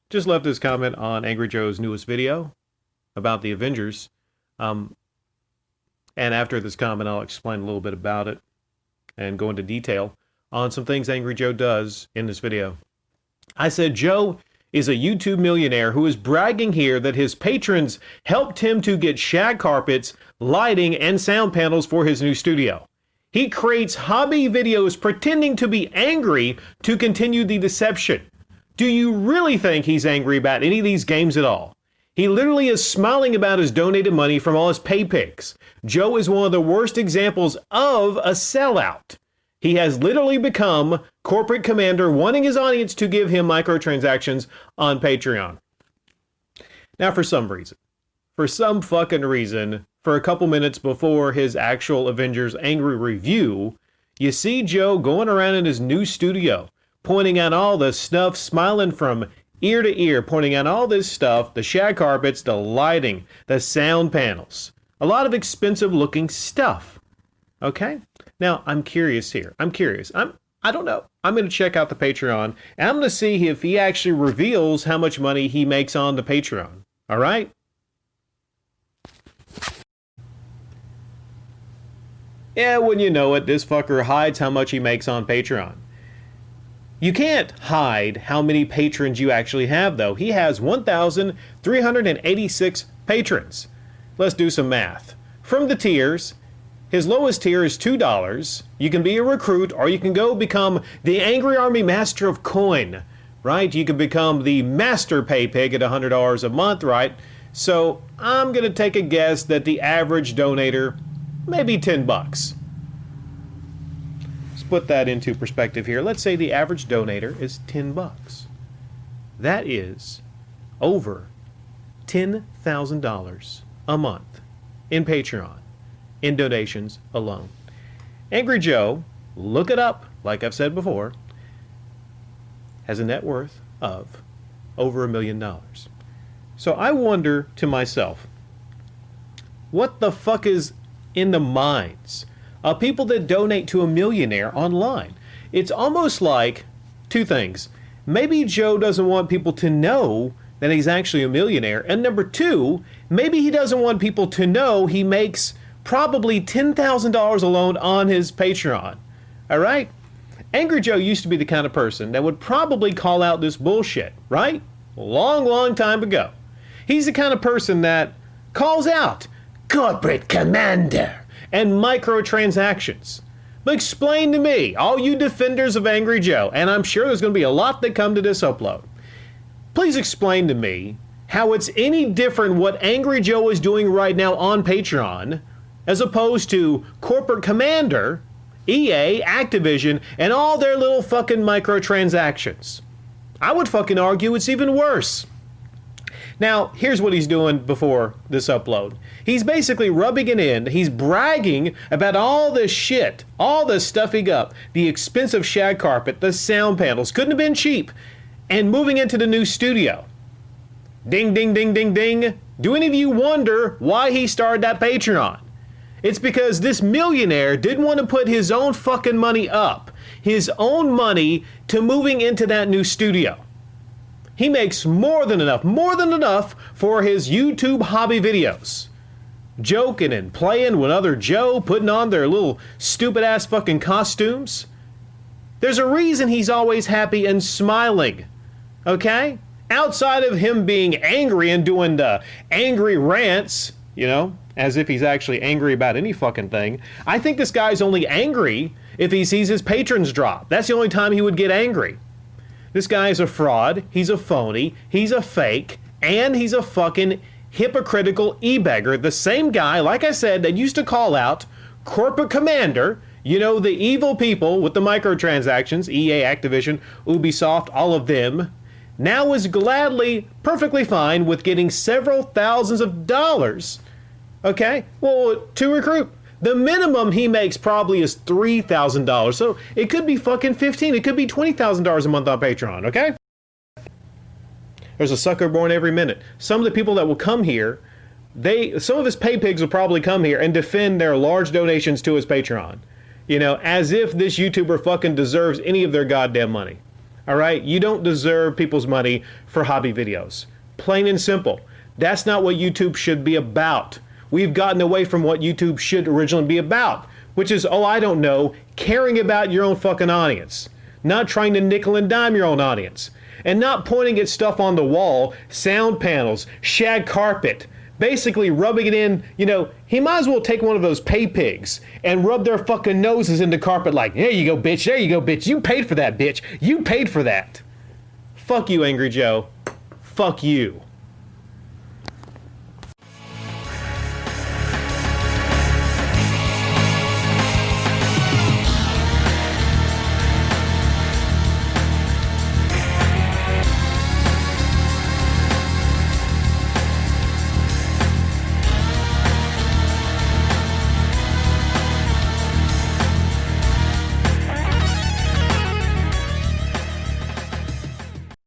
Just left this comment on Angry Joe's newest video about the Avengers. And after this comment, I'll explain a little bit about it and go into detail on some things Angry Joe does in this video. I said Joe is a YouTube millionaire who is bragging here that his patrons helped him to get shag carpets, lighting, and sound panels for his new studio. He creates hobby videos pretending to be angry to continue the deception. Do you really think he's angry about any of these games at all? He literally is smiling about his donated money from all his pay pigs. Joe is one of the worst examples of a sellout. He has literally become corporate commander, wanting his audience to give him microtransactions on Patreon. Now, for some fucking reason, for a couple minutes before his actual Avengers Angry review, you see Joe going around in his new studio, pointing out all the stuff, smiling from ear to ear, pointing out all this stuff, the shag carpets, the lighting, the sound panels. A lot of expensive looking stuff. Okay? Now, I'm curious here. I don't know. I'm going to check out the Patreon, and I'm going to see if he actually reveals how much money he makes on the Patreon. All right? Yeah, when you know it, this fucker hides how much he makes on Patreon. You can't hide how many patrons you actually have, though. He has 1,386 patrons. Let's do some math. From the tiers, his lowest tier is $2. You can be a recruit, or you can go become the Angry Army Master of Coin, right? You can become the Master Pay Pig at $100 a month, right? So I'm going to take a guess that the average donator, maybe $10. Put that into perspective here. Let's say the average donator is $10. That is over $10,000 a month in Patreon in donations alone. Angry Joe, look it up, like I've said before, has a net worth of over $1 million. So I wonder to myself, what the fuck is in the minds of people that donate to a millionaire online? It's almost like two things. Maybe Joe doesn't want people to know that he's actually a millionaire. And number two, maybe he doesn't want people to know he makes probably $10,000 alone on his Patreon. All right? Angry Joe used to be the kind of person that would probably call out this bullshit, right? Long time ago. He's the kind of person that calls out corporate commander and microtransactions. But explain to me, all you defenders of Angry Joe, and I'm sure there's going to be a lot that come to this upload, please explain to me how it's any different what Angry Joe is doing right now on Patreon as opposed to corporate commander, EA, Activision, and all their little fucking microtransactions. I would fucking argue it's even worse. Now, here's what he's doing before this upload. He's basically rubbing it in. He's bragging about all this shit, all this stuff he got, the expensive shag carpet, the sound panels, couldn't have been cheap, and moving into the new studio. Ding, ding, ding, ding, ding. Do any of you wonder why he started that Patreon? It's because this millionaire didn't want to put his own fucking money up, his own money to moving into that new studio. He makes more than enough for his YouTube hobby videos. Joking and playing with other Joe, putting on their little stupid ass fucking costumes. There's a reason he's always happy and smiling. Okay? Outside of him being angry and doing the angry rants, you know, as if he's actually angry about any fucking thing. I think this guy's only angry if he sees his patrons drop. That's the only time he would get angry. This guy is a fraud, he's a phony, he's a fake, and he's a fucking hypocritical e-beggar. The same guy, like I said, that used to call out corporate commander, you know, the evil people with the microtransactions, EA, Activision, Ubisoft, all of them, now is gladly, perfectly fine with getting several thousands of dollars, okay, well, to recruit. The minimum he makes probably is $3,000. So it could be fucking $15,000. It could be $20,000 a month on Patreon, okay? There's a sucker born every minute. Some of the people that will come here, some of his pay pigs will probably come here and defend their large donations to his Patreon. You know, as if this YouTuber fucking deserves any of their goddamn money. All right? You don't deserve people's money for hobby videos. Plain and simple. That's not what YouTube should be about. We've gotten away from what YouTube should originally be about, which is, oh, I don't know, caring about your own fucking audience. Not trying to nickel and dime your own audience. And not pointing at stuff on the wall, sound panels, shag carpet, basically rubbing it in, he might as well take one of those pay pigs and rub their fucking noses into carpet like, there you go, bitch, there you go, bitch, you paid for that, bitch, you paid for that. Fuck you, Angry Joe. Fuck you.